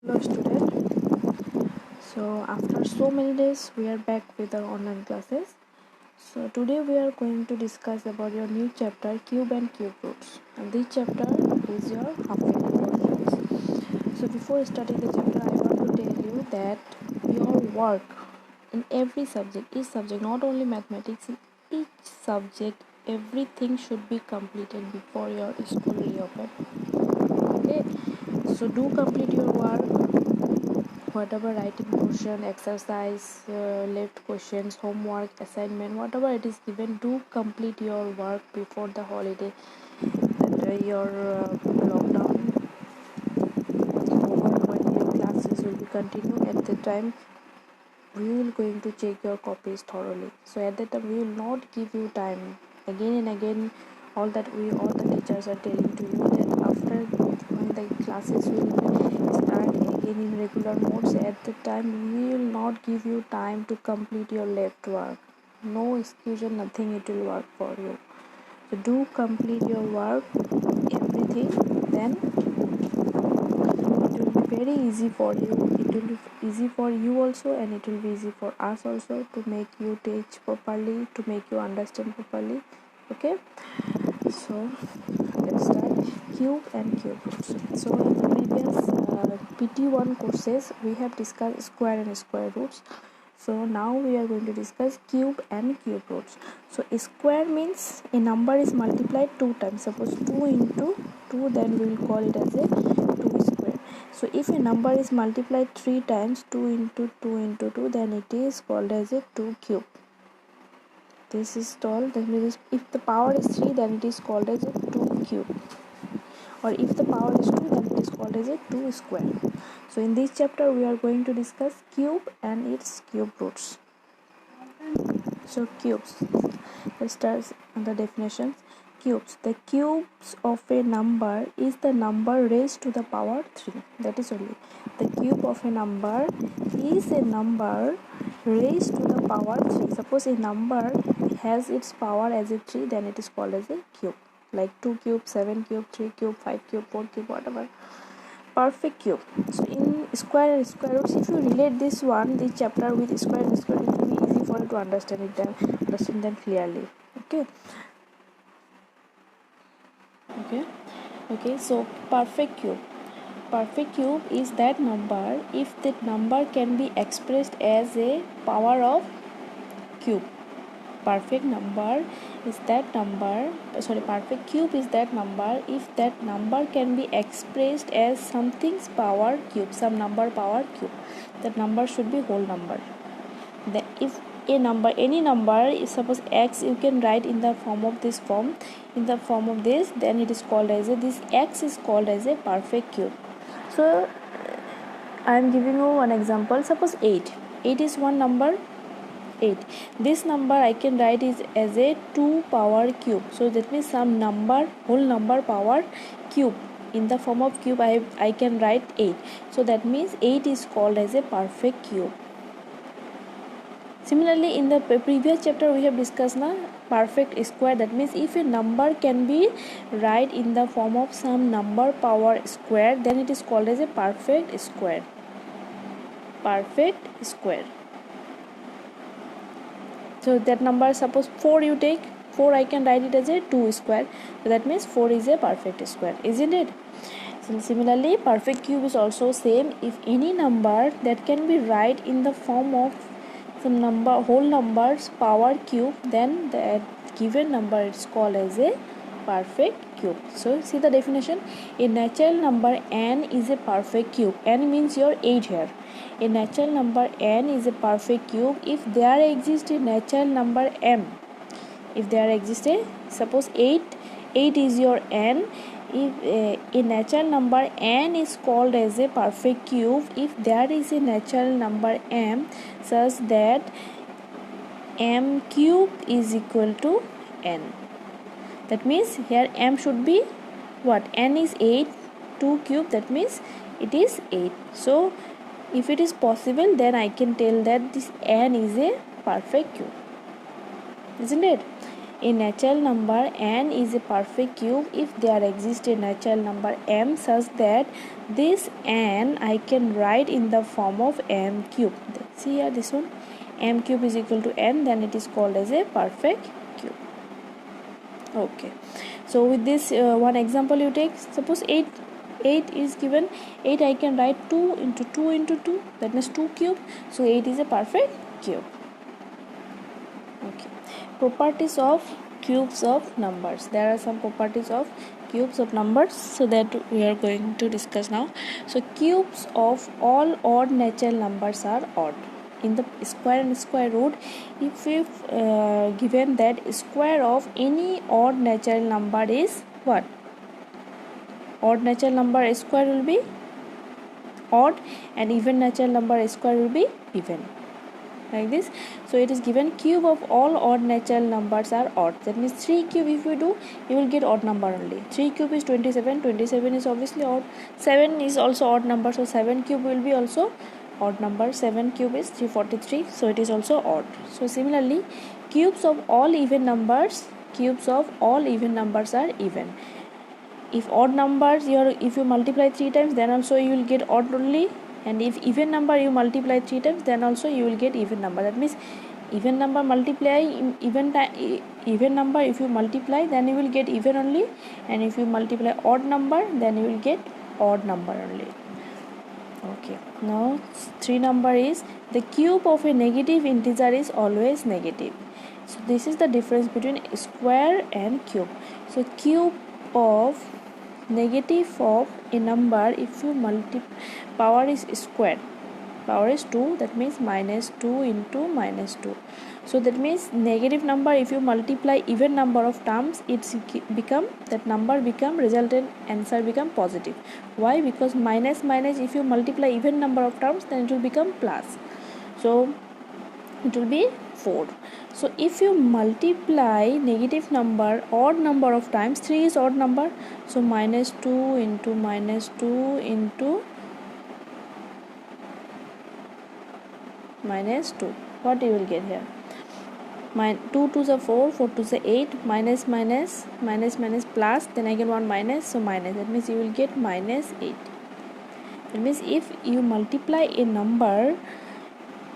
Hello student. So after so many days we are back with our online classes. So today we are going to discuss about your new chapter cube and cube roots. And this chapter is your half-yearly projects. So before starting the chapter I want to tell you that your work in every subject, each subject, not only mathematics, in each subject everything should be completed before your school reopen. Okay, so do complete your work, whatever writing portion, exercise, left questions, homework, assignment, whatever it is given, do complete your work before the holiday, that your lockdown over, when your classes will be continued. At the time we will going to check your copies thoroughly, so at that time we will not give you time again and again. All the teachers are telling to you that after when the classes will start again in regular modes, at the time we will not give you time to complete your left work. No excuse or nothing, it will work for you. So do complete your work, everything, then it will be very easy for you. It will be easy for you also, and it will be easy for us also to make you teach properly, to make you understand properly. Okay, so let's start cube and cube roots. So in the previous PT1 courses we have discussed square and square roots. So now we are going to discuss cube and cube roots. So a square means a number is multiplied two times. Suppose 2 into 2, then we will call it as a 2 square. So if a number is multiplied 3 times, 2 into 2 into 2, then it is called as a 2 cube. This is told, that means if the power is 3, then it is called as a 2 cube, or if the power is 2, then it is called as a 2 square. So in this chapter we are going to discuss cube and its cube roots. So cubes, let's start the definitions. Cubes, the cubes of a number is the number raised to the power 3. That is only, the cube of a number is a number raised to the power 3. Suppose a number has its power as a 3, then it is called as a cube, like 2 cube, 7 cube, 3 cube, 5 cube, 4 cube, whatever. Perfect cube. So in square and square roots, if you relate this chapter with square and square, it will be easy for you to understand them clearly. Okay, so perfect cube is that number if that number can be expressed as a power of cube. Perfect cube is that number if that number can be expressed as something's power cube, some number power cube. That number should be whole number. Then if any number, suppose x, you can write in the form of this, then it is called as this x is called as a perfect cube. So I am giving you one example. Suppose 8 is one number. 8, this number I can write is as a 2 power cube. So that means some number, whole number power cube, in the form of cube I can write 8. So that means 8 is called as a perfect cube. Similarly, in the previous chapter we have discussed perfect square. That means if a number can be write in the form of some number power square, then it is called as a perfect square. So that number, suppose 4 you take, 4 I can write it as a 2 square. So that means 4 is a perfect square, isn't it? So similarly, perfect cube is also same. If any number that can be write in the form of some number, whole numbers power cube, then that given number is called as a perfect cube. So see the definition. A natural number n is a perfect cube. N means your 8 here. A natural number n is a perfect cube if there exists a natural number m. If there exists a, suppose 8 is your n. If a natural number n is called as a perfect cube if there is a natural number m such that m cube is equal to n. That means here m should be what? N is 8, 2 cube, that means it is 8. So if it is possible, then I can tell that this n is a perfect cube, isn't it? A natural number n is a perfect cube if there exists a natural number m such that this n I can write in the form of m cube. See here, this one, m cube is equal to n, then it is called as a perfect cube. Okay, so with this one example you take, suppose 8 is given. 8 I can write 2 into 2 into 2, that means 2 cube. So 8 is a perfect cube. Okay, properties of cubes of numbers. There are some properties of cubes of numbers, so that we are going to discuss now. So cubes of all odd natural numbers are odd. In the square and square root, if we've given that square of any odd natural number is what? Odd natural number square will be odd, and even natural number square will be even, like this. So it is given cube of all odd natural numbers are odd. That means 3 cube if you do, you will get odd number only. 3 cube is 27. 27 is obviously odd. 7 is also odd number, so 7 cube will be also odd number. 7 cube is 343, so it is also odd. So similarly, cubes of all even numbers are even. If odd numbers, if you multiply 3 times, then also you will get odd only, and if even number you multiply 3 times, then also you will get even number. That means even number multiply even number, if you multiply, then you will get even only, and if you multiply odd number, then you will get odd number only. Okay, now 3 number is the cube of a negative integer is always negative. So this is the difference between square and cube. So cube of negative of a number, if you power is square, power is 2, that means minus 2 into minus 2. So that means negative number, if you multiply even number of terms, it's become, that number become, resultant answer become positive. Why? Because minus if you multiply even number of terms, then it will become plus, so it will be 4. So if you multiply negative number odd number of times, 3 is odd number, so minus 2 into minus 2 into minus 2, what you will get here? 2 2s are 4, 4 2s are 8, minus plus, then again one minus, so minus, that means you will get minus 8. That means if you multiply a number,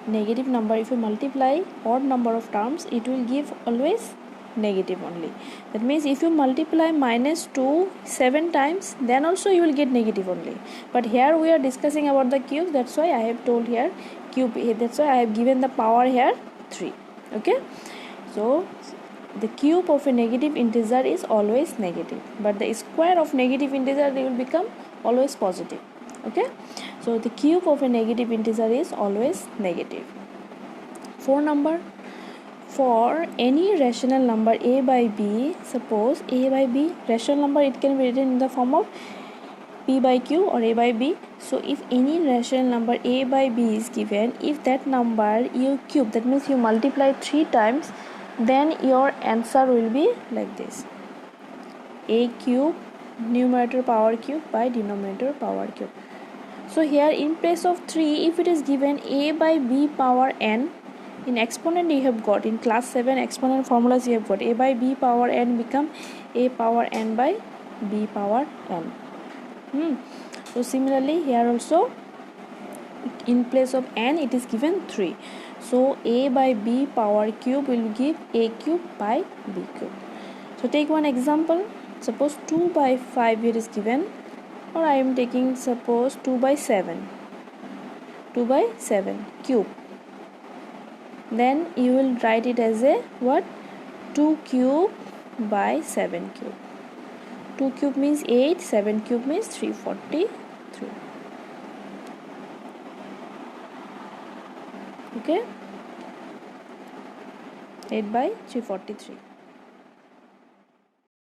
negative number, if you multiply odd number of terms, it will give always negative only. That means if you multiply minus 2 7 times, then also you will get negative only. But here we are discussing about the cube, that's why I have told here cube, that's why I have given the power here 3. Okay, so the cube of a negative integer is always negative, but the square of negative integer, they will become always positive. Okay, so the cube of a negative integer is always negative. 4 number, for any rational number a by b, suppose a by b rational number, it can be written in the form of p by q or a by b. So if any rational number a by b is given, if that number you cube, that means you multiply 3 times, then your answer will be like this: a cube, numerator power cube, by denominator power cube. So here in place of 3, if it is given a by b power n, in exponent you have got, in class 7 exponent formulas you have got, a by b power n become a power n by b power n. So similarly here also, in place of n it is given 3, so a by b power cube will give a cube by b cube. So take one example, suppose 2 by 5 here is given, or I am taking suppose 2 by 7 cube, then you will write it as a what? 2 cube by 7 cube. 2 cube means 8, 7 cube means 343. Okay, 8 by 343.